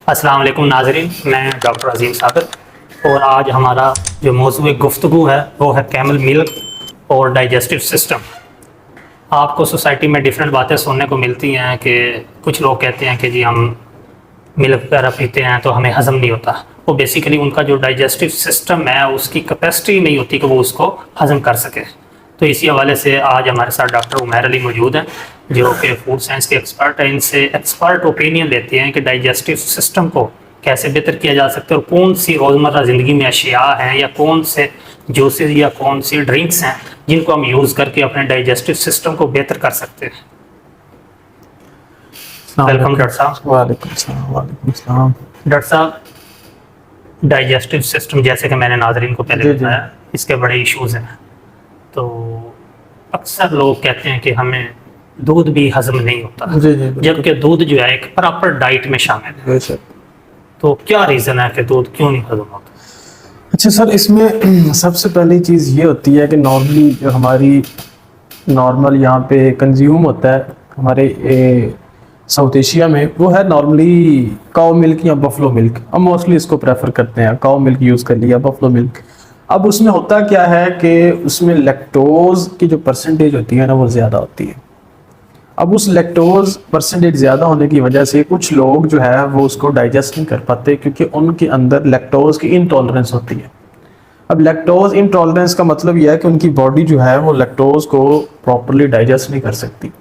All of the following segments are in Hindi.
अस्सलाम वालेकुम नाज़रीन, मैं डॉक्टर अजीम साबिर और आज हमारा जो मौज़ूअ गुफ्तगू है वो है कैमल मिल्क और डाइजेस्टिव सिस्टम। आपको सोसाइटी में डिफरेंट बातें सुनने को मिलती हैं कि कुछ लोग कहते हैं कि जी हम मिल्क वगैरह पीते हैं तो हमें हज़म नहीं होता। वो बेसिकली उनका जो डाइजेस्टिव सिस्टम है उसकी कैपेसिटी नहीं होती कि वो उसको हज़म कर सके। तो इसी हवाले से आज हमारे साथ डॉक्टर उमैर अली मौजूद हैं जो कि फूड साइंस के एक्सपर्ट हैं। इनसे एक्सपर्ट ओपिनियन लेते हैं कि डाइजेस्टिव सिस्टम को कैसे बेहतर किया जा सकता है और कौन सी रोज़मर्रा ज़िंदगी में अशिया हैं या कौन से जूसेस या कौन सी ड्रिंक्स हैं जिनको हम यूज़ करके अपने डाइजेस्टिव सिस्टम को बेहतर कर सकते हैं। वेलकम डॉक्टर साहब। वालेकुम सलाम। वालेकुम सलाम। डॉक्टर साहब, डाइजेस्टिव सिस्टम जैसे कि मैंने नाज़रीन को पहले बताया, इसके बड़े इश्यूज़ हैं। तो अक्सर लोग कहते हैं कि हमें दूध भी हजम नहीं होता, जबकि दूध जो है एक प्रॉपर डाइट में शामिल है। तो क्या रीज़न है कि दूध क्यों नहीं हजम होता? अच्छा सर, इसमें सबसे पहली चीज़ ये होती है कि नॉर्मली जो हमारी नॉर्मल यहाँ पे कंज्यूम होता है हमारे साउथ एशिया में, वो है नॉर्मली काऊ मिल्क या बफलो मिल्क। हम मोस्टली इसको प्रेफर करते हैं, काऊ मिल्क यूज़ कर लिया, बफलो मिल्क। अब उसमें होता क्या है कि उसमें लैक्टोज की जो परसेंटेज होती है ना वो ज़्यादा होती है। अब उस लैक्टोज परसेंटेज ज़्यादा होने की वजह से कुछ लोग जो है वो उसको डाइजेस्ट नहीं कर पाते क्योंकि उनके अंदर लैक्टोज की इंटॉलरेंस होती है। अब लैक्टोज इंटॉलरेंस का मतलब यह है कि उनकी बॉडी जो है वो लैक्टोज को प्रॉपरली डाइजेस्ट नहीं कर सकती,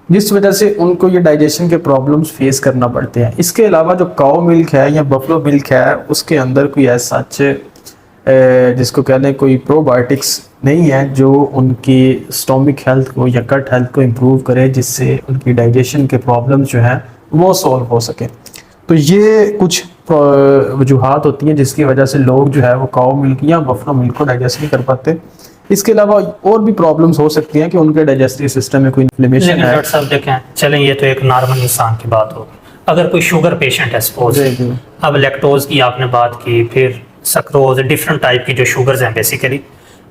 जिस वजह से उनको ये डाइजेशन के प्रॉब्लम्स फेस करना पड़ते हैं। इसके अलावा जो काऊ मिल्क है या बफलो मिल्क है उसके अंदर कोई ऐसा जिसको कह लें कोई प्रोबायोटिक्स नहीं है जो उनकी स्टोमिक हेल्थ को या गट हेल्थ को इम्प्रूव करे, जिससे उनकी डाइजेशन के प्रॉब्लम्स जो हैं वो सॉल्व हो सके। तो ये कुछ वजूहात होती हैं जिसकी वजह से लोग जो है वो काऊ मिल्क या बफलो मिल्क को डाइजेस्ट नहीं कर पाते। इसके अलावा और भी प्रॉब्लम्स हो सकती हैं कि उनके डाइजेस्टिव सिस्टम में कोई इन्फ्लेमेशन है। डॉक्टर साहब देखें, चलें ये तो एक नॉर्मल इंसान की बात हो, अगर कोई शुगर पेशेंट है सपोज, अब लैक्टोज की आपने बात की, फिर सक्रोज, डिफरेंट टाइप की जो शुगर्स हैं बेसिकली,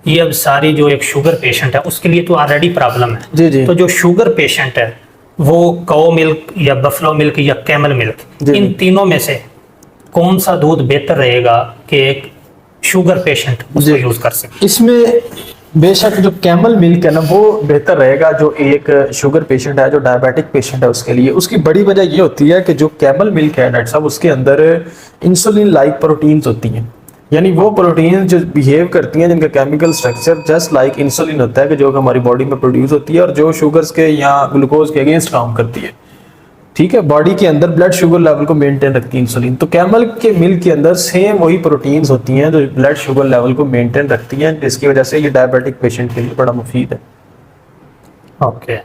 ये अब सारी जो एक शुगर पेशेंट है उसके लिए तो ऑलरेडी प्रॉब्लम है। जी। तो जो शुगर पेशेंट है वो काऊ मिल्क या बफलो मिल्क या कैमल मिल्क, इन तीनों में से कौन सा दूध बेहतर रहेगा कि एक शुगर पेशेंट उसको यूज कर सके? इसमें बेशक जो कैमल मिल्क है ना वो बेहतर रहेगा जो एक शुगर पेशेंट है, जो डायबिटिक पेशेंट है उसके लिए। उसकी बड़ी वजह ये होती है कि जो कैमल मिल्क है डॉक्टर साहब उसके अंदर इंसुलिन लाइक प्रोटीन्स होती हैं, यानी वो प्रोटीन जो बिहेव करती हैं जिनका chemical structure just like insulin होता है कि जो हमारी बॉडी में प्रोड्यूस होती है और जो शुगर्स के या ग्लूकोज के अगेंस्ट काम करती है। ठीक है, बॉडी के अंदर ब्लड शुगर लेवल को मेंटेन रखती है इंसुलिन। तो कैमल के मिल्क के अंदर सेम वही प्रोटीन्स होती हैं जो ब्लड शुगर लेवल को मेंटेन रखती हैं, जिसकी वजह से ये डायबिटिक पेशेंट के लिए बड़ा मुफीद है। ओके,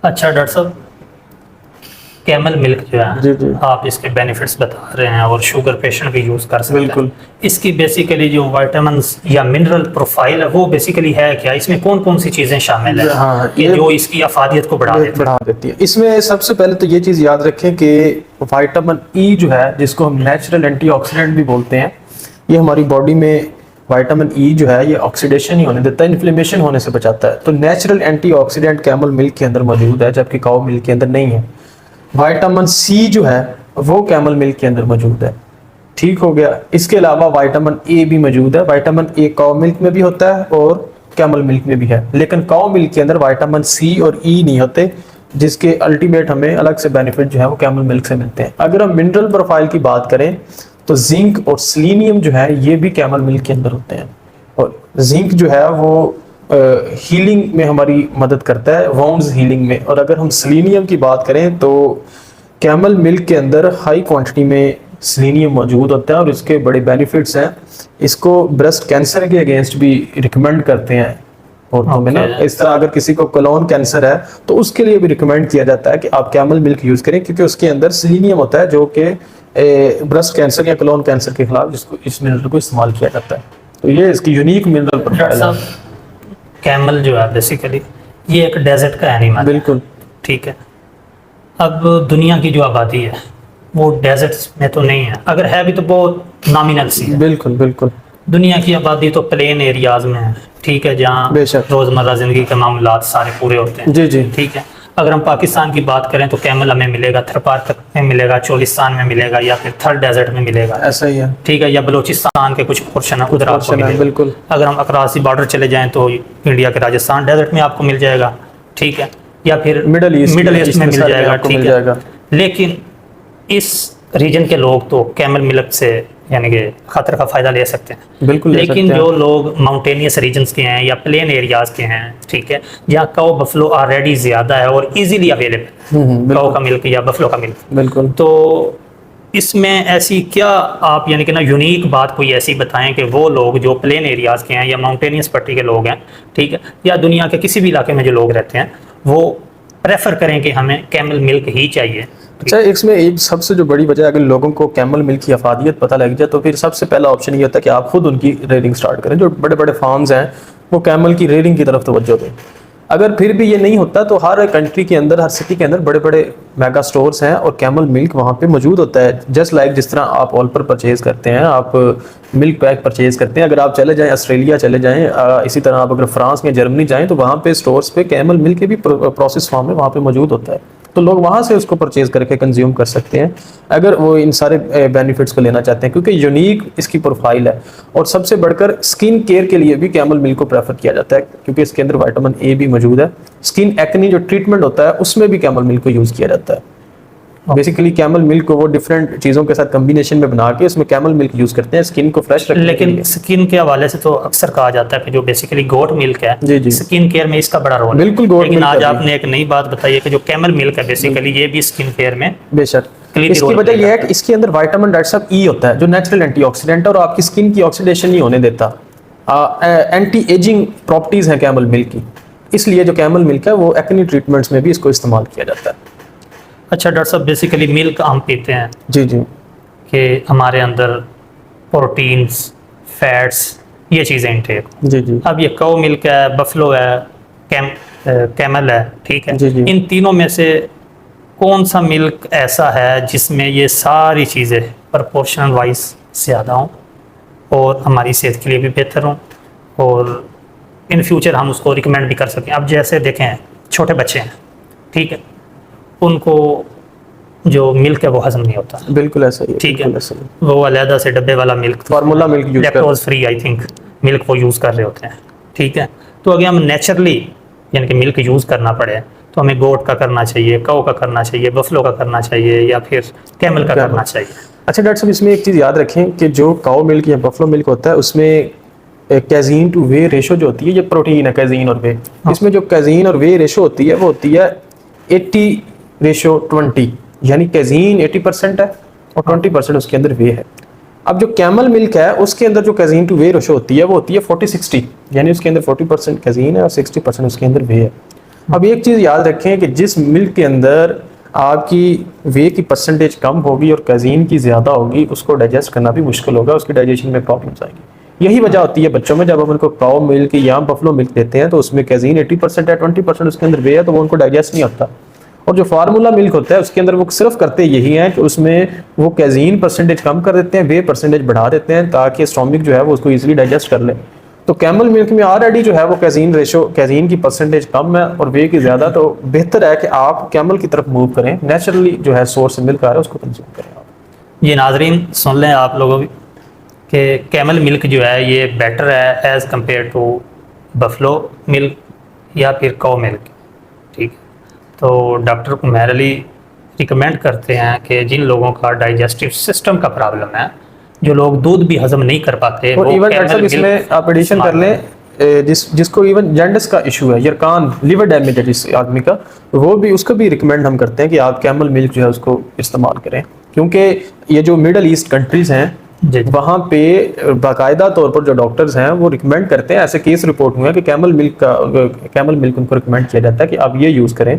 अच्छा डॉक्टर साहब, कैमल मिल्क जो है जी। आप इसके बेनिफिट्स बता रहे हैं और शुगर पेशेंट भी यूज कर सकते हैं। बिल्कुल। इसकी बेसिकली जो विटामिन्स या मिनरल प्रोफाइल है वो बेसिकली है क्या? इसमें कौन कौन सी चीजें शामिल है कि जो इसकी अफादियत को बढ़ा देती है? इसमें सबसे पहले तो ये चीज याद रखें कि विटामिन ई जो है, जिसको हम नेचुरल एंटीऑक्सीडेंट भी बोलते हैं, ये हमारी बॉडी में विटामिन ई जो है ये ऑक्सीडेशन ही होने देता है, इन्फ्लेमेशन होने से बचाता है। तो नेचुरल एंटीऑक्सीडेंट कैमल मिल्क के अंदर मौजूद है, जबकि काऊ मिल्क के अंदर नहीं है। विटामिन सी जो है वो कैमल मिल्क के अंदर मौजूद है। ठीक हो गया। इसके अलावा विटामिन ए भी मौजूद है। विटामिन ए काऊ मिल्क में भी होता है और कैमल मिल्क में भी है, लेकिन काऊ मिल्क के अंदर विटामिन सी और ई नहीं होते, जिसके अल्टीमेट हमें अलग से बेनिफिट जो है वो कैमल मिल्क से मिलते हैं। अगर हम मिनरल प्रोफाइल की बात करें तो जिंक और सेलेनियम जो है ये भी कैमल मिल्क के अंदर होते हैं। और जिंक जो है वो हीलिंग में हमारी मदद करता है, वाउंड्स हीलिंग में। और अगर हम सेलेनियम की बात करें तो कैमल मिल्क के अंदर हाई क्वांटिटी में सेलेनियम मौजूद होता है और इसके बड़े बेनिफिट्स हैं। इसको ब्रेस्ट कैंसर के अगेंस्ट भी रिकमेंड करते हैं औरतों में ना। इस तरह अगर किसी को कोलोन कैंसर है तो उसके लिए भी रिकमेंड किया जाता है कि आप कैमल मिल्क यूज करें, क्योंकि उसके अंदर सेलेनियम होता है जो कि ब्रेस्ट कैंसर या कोलोन कैंसर के खिलाफ जिसको इस मिनरल को इस्तेमाल किया जाता है। तो ये इसकी यूनिक मिनरल प्रोफाइल है। कैमल जो है बेसिकली ये एक डेजर्ट का एनिमल। बिल्कुल ठीक है। अब दुनिया की जो आबादी है वो डेजर्ट्स में तो नहीं है, अगर है भी तो बहुत नॉमिनल सी है। बिल्कुल। दुनिया की आबादी तो प्लेन एरियाज में है, ठीक है, जहाँ रोजमर्रा जिंदगी के मामलात सारे पूरे होते हैं। जी। ठीक है। अगर हम पाकिस्तान की बात करें तो कैमल हमें मिलेगा थरपार तक में मिलेगा, चोलिस्तान में मिलेगा, या फिर थर डेजर्ट में मिलेगा, ऐसा ही है, ठीक है, या बलूचिस्तान के कुछ पोर्शन है उधर आपको Portion है, मिलेगा। बिल्कुल। अगर हम अक्रासी बॉर्डर चले जाएं तो इंडिया के राजस्थान डेजर्ट में आपको मिल जाएगा, ठीक है, या फिर मिडल ईस्ट में मिल जाएगा, आपको ठीक मिल है। जाएगा। लेकिन इस रीजन के लोग तो कैमल मिल्क से यानी कि खतर का फ़ायदा ले सकते हैं, बिल्कुल ले लेकिन सकते हैं। जो लोग माउंटेनियस रीजन्स के हैं या प्लेन एरियाज के हैं, ठीक है, जहाँ काउ बफलो ऑलरेडी ज़्यादा है और इजीली अवेलेबल काउ का मिल्क या बफलो का मिल्क, बिल्कुल। तो इसमें ऐसी क्या आप यानी कि ना यूनिक बात कोई ऐसी बताएं कि वो लोग जो प्लेन एरियाज के हैं या माउंटेनियस पट्टी के लोग हैं, ठीक है, या दुनिया के किसी भी इलाके में जो लोग रहते हैं, वो प्रेफर करें कि हमें कैमल मिल्क ही चाहिए। अच्छा, इसमें एक सबसे जो बड़ी वजह, अगर लोगों को कैमल मिल्क की अफादियत पता लग जाए तो फिर सबसे पहला ऑप्शन ये होता है कि आप खुद उनकी रेयरिंग स्टार्ट करें। जो बड़े बड़े फार्म्स हैं वो कैमल की रेयरिंग की तरफ तवज्जो दें। अगर फिर भी ये नहीं होता तो हर कंट्री के अंदर, हर सिटी के अंदर बड़े बड़े मेगा स्टोर्स हैं और कैमल मिल्क वहाँ पे मौजूद होता है। जस्ट लाइक जिस तरह आप ऑल पर परचेज करते हैं, आप मिल्क पैक परचेज करते हैं, अगर आप चले जाएं ऑस्ट्रेलिया चले जाएं, इसी तरह आप अगर फ्रांस या जर्मनी जाएं तो वहाँ पे स्टोर्स पे कैमल मिल्क के भी प्रोसेस फॉर्म में वहाँ पे मौजूद होता है, तो लोग वहाँ से उसको परचेज करके कंज्यूम कर सकते हैं अगर वो इन सारे बेनिफिट्स को लेना चाहते हैं, क्योंकि यूनिक इसकी प्रोफाइल है। और सबसे बढ़कर स्किन केयर के लिए भी कैमल मिल्क को प्रेफर किया जाता है, क्योंकि इसके अंदर विटामिन ए भी मौजूद है। स्किन एक्नी जो ट्रीटमेंट होता है उसमें भी कैमल मिल्क को यूज़ किया जाता है। बेसिकली कैमल मिल्क को वो डिफरेंट चीज़ों के साथ कम्बिनेशन में बना के उसमें कैमल मिल्क यूज़ करते हैं स्किन को फ्रेश रखने के लेकिन लिए। स्किन के हवाले से तो अक्सर कहा जाता है कि जो बेसिकली गोट मिल्क है, जी, जी। स्किन केयर में इसका बड़ा रोल है। बिल्कुल, गोट लेकिन मिल्क आज का भी। आपने एक नई बात बताई है कि जो कैमल मिल्क है बेसिकली ये भी स्किन केयर में बेशक क्लीन इसकी रोल वजह प्ले यह है करता कि इसके अंदर विटामिन डॉक्टर साहब ई होता है जो नेचुरल एंटीऑक्सीडेंट है और आपकी स्किन की ऑक्सीडेशन नहीं होने देता। एंटी एजिंग प्रॉपर्टीज हैं कैमल मिल्क की, इसलिए जो कैमल मिल्क है वो एक्ने ट्रीटमेंट्स में भी इसको इस्तेमाल किया जाता है। अच्छा डॉक्टर साहब, बेसिकली मिल्क हम पीते हैं जी जी कि हमारे अंदर प्रोटीन्स, फैट्स, ये चीज़ें इंटेक। जी जी अब ये काउ मिल्क है, बफलो है, कैमल है, ठीक है, जी, जी। इन तीनों में से कौन सा मिल्क ऐसा है जिसमें ये सारी चीज़ें प्रपोर्शनल वाइज ज़्यादा हों और हमारी सेहत के लिए भी बेहतर हों और इन फ्यूचर हम उसको रिकमेंड भी कर सकें। अब जैसे देखें छोटे बच्चे हैं, ठीक है, उनको जो मिल्क है वो हजम नहीं होता, बिल्कुल ऐसा ही है, ठीक है, बिल्कुल ऐसा ही। वो अलहदा से डब्बे वाला मिल्क, फार्मूला मिल्क यूज कर lactose free I think milk वो यूज़ कर रहे होते हैं, ठीक है। तो अगर हम नेचुरली यानी कि मिल्क यूज़ करना पड़े तो हमें गोट का करना चाहिए, काऊ का करना चाहिए, बफलो का करना चाहिए, या फिर कैमल का करना चाहिए? अच्छा डॉक्टर साहब, इसमें एक चीज़ याद रखें कि जो काऊ मिल्क या बफलो मिल्क होता है उसमें कैजीन टू वे रेशो जो होती है, ये प्रोटीन है कैजीन और वे, इसमें जो कैजीन और वे रेशो होती है वो होती है 80:20, यानी कैजीन 80% है और 20% उसके अंदर वे है। अब जो कैमल मिल्क है उसके अंदर जो कैजीन टू वे रेशो होती है वो होती है 40:60, यानी उसके अंदर 40% कैजीन है और 60% उसके अंदर वे है। अब एक चीज़ याद रखें कि जिस मिल्क के अंदर आपकी वे की परसेंटेज कम होगी और कैजीन की ज़्यादा होगी, उसको डाइजेस्ट करना भी मुश्किल होगा, उसकी डाइजेशन में प्रॉब्लम्स आएगी। यही वजह होती है बच्चों में जब हम उनको काऊ मिल्क या बफलो मिल्क देते हैं तो उसमें कैजीन 80% है, 20% उसके अंदर वे है, तो वो उनको डाइजेस्ट नहीं होता। और जो फार्मूला मिल्क होता है उसके अंदर वो सिर्फ करते यही है कि उसमें वो कैजीन परसेंटेज कम कर देते हैं, वे परसेंटेज बढ़ा देते हैं ताकि स्टोमिक जो है वो उसको ईजिली डाइजेस्ट कर ले। तो कैमल मिल्क में ऑलरेडी जो है वो कैजीन रेशो, कैजीन की परसेंटेज कम है और वे की ज़्यादा, तो बेहतर है कि आप कैमल की तरफ मूव करें, नेचुरली जो है सोर्स से मिल्क आ रहा है उसको कंज्यूम करें आप। ये नाजरीन सुन लें आप लोगों भी कि कैमल मिल्क जो है ये बेटर है as compare to buffalo milk या फिर काऊ मिल्क, ठीक है। तो डॉक्टर उमैर अली रिकमेंड करते हैं कि जिन लोगों का डाइजेस्टिव सिस्टम का प्रॉब्लम है, जो लोग दूध भी हजम नहीं कर पाते, और वो इवन कैमल सब मिल्क इसमें आप एडिशन कर लें, जिसको इवन जॉन्डिस का इशू है, यरकान लिवर डैमेज है जिस आदमी का, वो भी उसको भी रिकमेंड हम करते हैं कि आप कैमल मिल्क जो है उसको इस्तेमाल करें, क्योंकि ये जो मिडल ईस्ट कंट्रीज़ हैं वहाँ पे बाकायदा तौर पर जो डॉक्टर्स हैं वो रिकमेंड करते हैं, ऐसे केस रिपोर्ट हुए हैं कि कैमल मिल्क उनको रिकमेंड किया जाता है कि आप ये यूज़ करें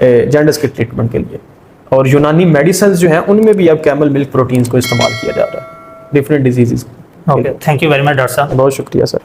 जॉन्डिस के ट्रीटमेंट के लिए। और यूनानी मेडिसिन जो हैं उनमें भी अब कैमल मिल्क प्रोटीन्स को इस्तेमाल किया जा रहा है different disease. Okay, thank you very much doctor साहब। बहुत शुक्रिया सर।